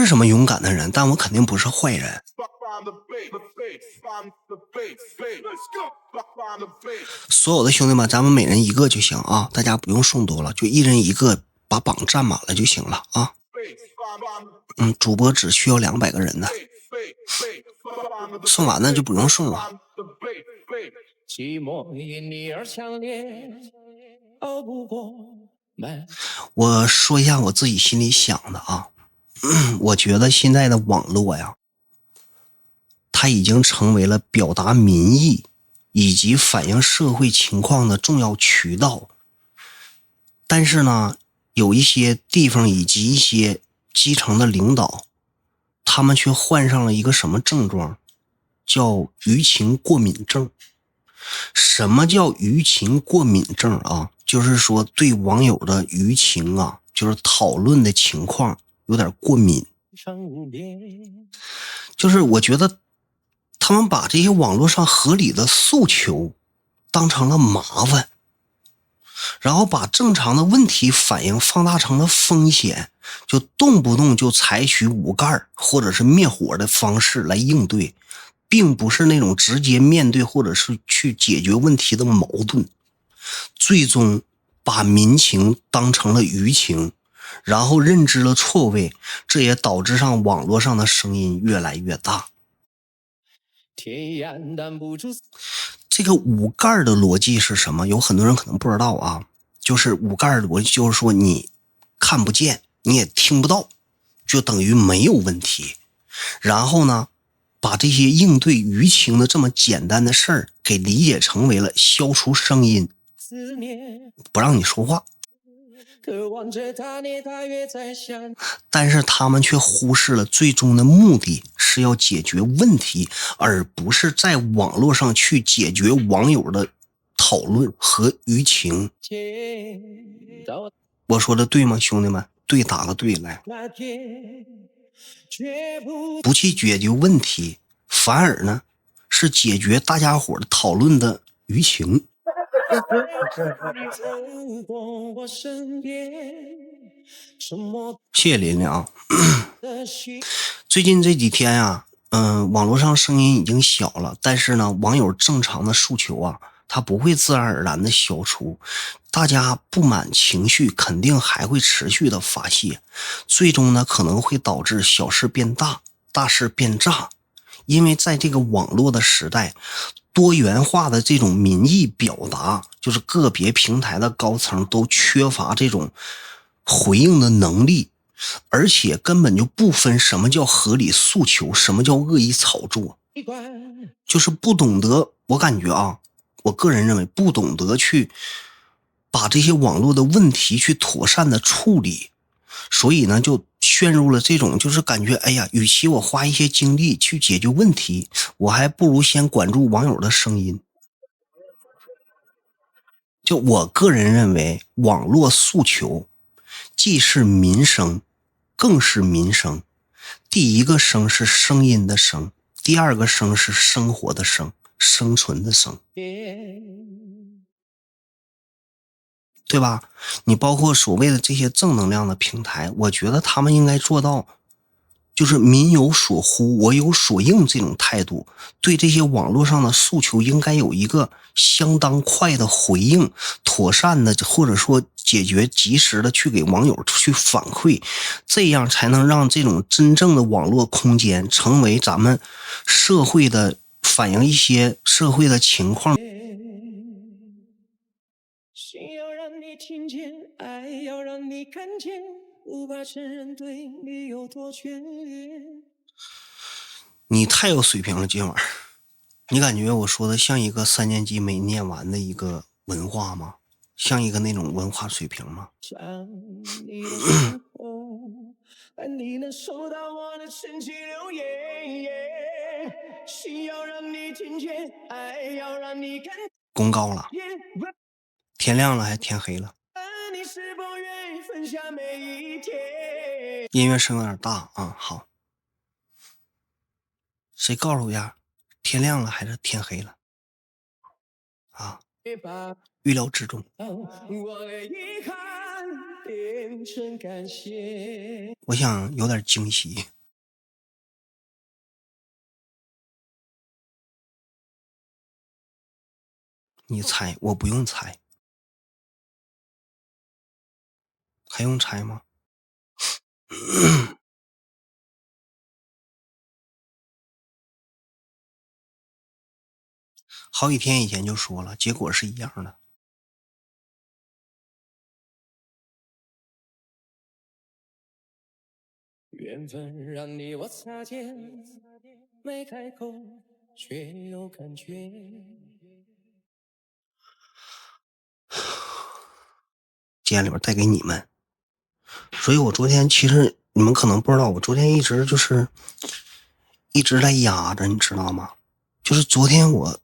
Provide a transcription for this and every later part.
什么勇敢的人，但我肯定不是坏人。所有的兄弟们，咱们每人一个就行啊，大家不用送多了，就一人一个，把榜占满了就行了啊。主播只需要200个人呢，送完了就不用送了。我说一下我自己心里想的啊，我觉得现在的网络呀，它已经成为了表达民意以及反映社会情况的重要渠道。但是呢，有一些地方以及一些基层的领导，他们却患上了一个什么症状，叫舆情过敏症。什么叫舆情过敏症啊？就是说对网友的舆情啊，就是讨论的情况有点过敏。就是我觉得他们把这些网络上合理的诉求当成了麻烦，然后把正常的问题反应放大成了风险，就动不动就采取捂盖或者是灭火的方式来应对，并不是那种直接面对或者是去解决问题的矛盾，最终把民情当成了舆情，然后认知了错位，这也导致上网络上的声音越来越大。这个捂盖的逻辑是什么？有很多人可能不知道啊，就是捂盖的逻辑就是说你看不见，你也听不到，就等于没有问题。然后呢，把这些应对舆情的这么简单的事儿给理解成为了消除声音，不让你说话。但是他们却忽视了最终的目的是要解决问题，而不是在网络上去解决网友的讨论和舆情。我说的对吗，兄弟们？对，打个对来。不去解决问题，反而呢是解决大家伙的讨论的舆情。谢谢琳琳啊。最近这几天啊，网络上声音已经小了，但是呢，网友正常的诉求啊，它不会自然而然的消除，大家不满情绪肯定还会持续的发泄，最终呢可能会导致小事变大，大事变炸。因为在这个网络的时代，多元化的这种民意表达，就是个别平台的高层都缺乏这种回应的能力，而且根本就不分什么叫合理诉求，什么叫恶意炒作，就是不懂得，我感觉啊，我个人认为不懂得去把这些网络的问题去妥善的处理，所以呢就陷入了这种就是感觉，哎呀，与其我花一些精力去解决问题，我还不如先关注网友的声音。就我个人认为，网络诉求既是民生更是民生。第一个声是声音的声，第二个声是生活的生，生存的生，对吧？你包括所谓的这些正能量的平台，我觉得他们应该做到就是民有所呼我有所应这种态度，对这些网络上的诉求应该有一个相当快的回应，妥善的或者说解决及时的去给网友去反馈，这样才能让这种真正的网络空间成为咱们社会的反映一些社会的情况。心要让你听见，爱要让你看见，无法承认对你有多眷恋。你太有水平了，今晚你感觉我说的像一个3年级没念完的一个文化吗？像一个那种文化水平吗？你能收到我的神奇留言，心要让你听见，爱要让你看。公告了，天亮了还天黑了。音乐声有点大啊，好。谁告诉我呀？天亮了还是天黑了？啊，预料之中。我想有点惊喜。你猜，我不用猜，还用猜吗？好几天以前就说了，结果是一样的。缘分让你我擦肩，没开口，却有感觉。今天里边带给你们，所以我昨天其实你们可能不知道，我昨天一直在压着，你知道吗？就是昨天我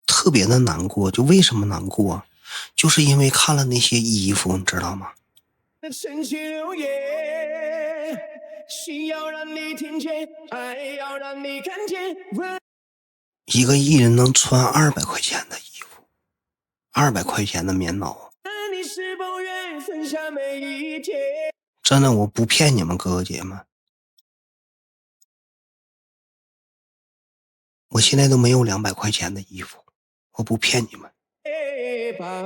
特别的难过，就为什么难过？就是因为看了那些衣服，你知道吗？深情流言，心要让你听见，爱要让你看见。一个艺人能穿200块钱的衣服，200块钱的棉袄，你是否愿分享每一天？真的，我不骗你们哥哥姐们，我现在都没有200块钱的衣服，我不骗你们。把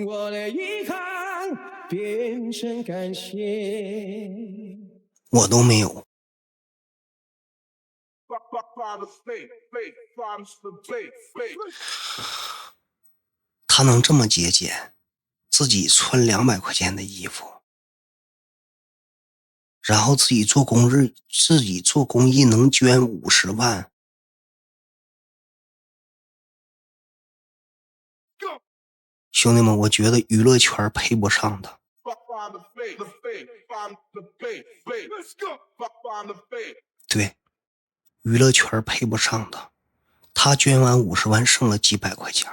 我的遗憾变成感谢，我都没有。他能这么节俭，自己穿200块钱的衣服，然后自己做公益能捐50万。兄弟们，我觉得娱乐圈配不上他。对，娱乐圈配不上他。他捐完50万，剩了几百块钱。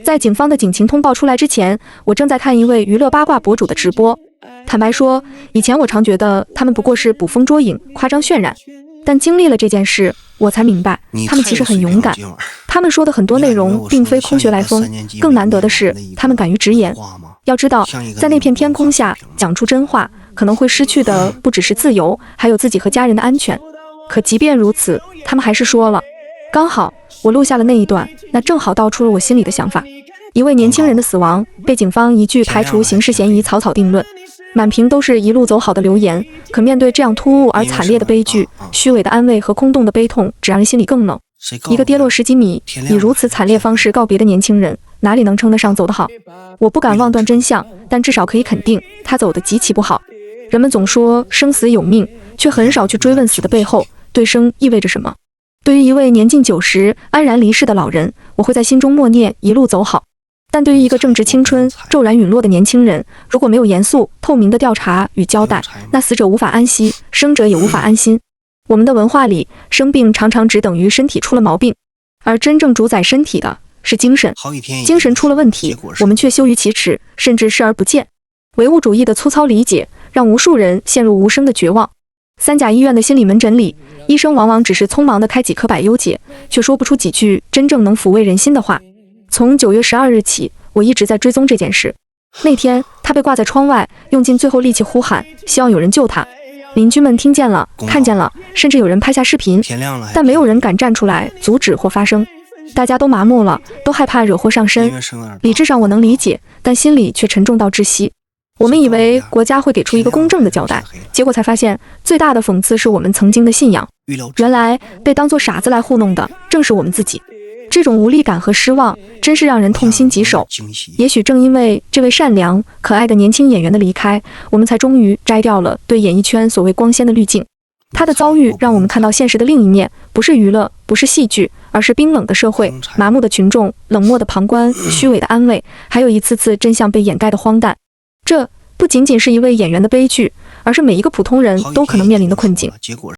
在警方的警情通报出来之前，我正在看一位娱乐八卦博主的直播。坦白说，以前我常觉得他们不过是捕风捉影、夸张渲染，但经历了这件事，我才明白他们其实很勇敢。他们说的很多内容并非空穴来风，更难得的是他们敢于直言。要知道，在那片天空下讲出真话，可能会失去的不只是自由，还有自己和家人的安全。可即便如此，他们还是说了。刚好我录下了那一段，那正好道出了我心里的想法。一位年轻人的死亡被警方一句排除刑事嫌疑草草定论，满屏都是一路走好的留言。可面对这样突兀而惨烈的悲剧，虚伪的安慰和空洞的悲痛只让人心里更冷。一个跌落10几米以如此惨烈方式告别的年轻人，哪里能称得上走得好？我不敢妄断真相，但至少可以肯定他走得极其不好。人们总说生死有命，却很少去追问死的背后对生意味着什么。对于一位年近90安然离世的老人，我会在心中默念一路走好。但对于一个正值青春骤然陨落的年轻人，如果没有严肃透明的调查与交代，那死者无法安息，生者也无法安心。我们的文化里，生病常常只等于身体出了毛病，而真正主宰身体的是精神。精神出了问题，我们却羞于启齿，甚至视而不见。唯物主义的粗糙理解，让无数人陷入无声的绝望。三甲医院的心理门诊里，医生往往只是匆忙地开几颗百忧解，却说不出几句真正能抚慰人心的话。从9月12日起，我一直在追踪这件事。那天，他被挂在窗外，用尽最后力气呼喊，希望有人救他。邻居们听见了，看见了，甚至有人拍下视频，但没有人敢站出来阻止或发声。大家都麻木了，都害怕惹祸上身。理智上我能理解，但心里却沉重到窒息。我们以为国家会给出一个公正的交代，结果才发现，最大的讽刺是我们曾经的信仰。原来被当作傻子来糊弄的，正是我们自己。这种无力感和失望，真是让人痛心疾首。也许正因为这位善良可爱的年轻演员的离开，我们才终于摘掉了对演艺圈所谓光鲜的滤镜。他的遭遇让我们看到现实的另一面，不是娱乐，不是戏剧，而是冰冷的社会、麻木的群众、冷漠的旁观、虚伪的安慰，还有一次次真相被掩盖的荒诞。这不仅仅是一位演员的悲剧，而是每一个普通人都可能面临的困境。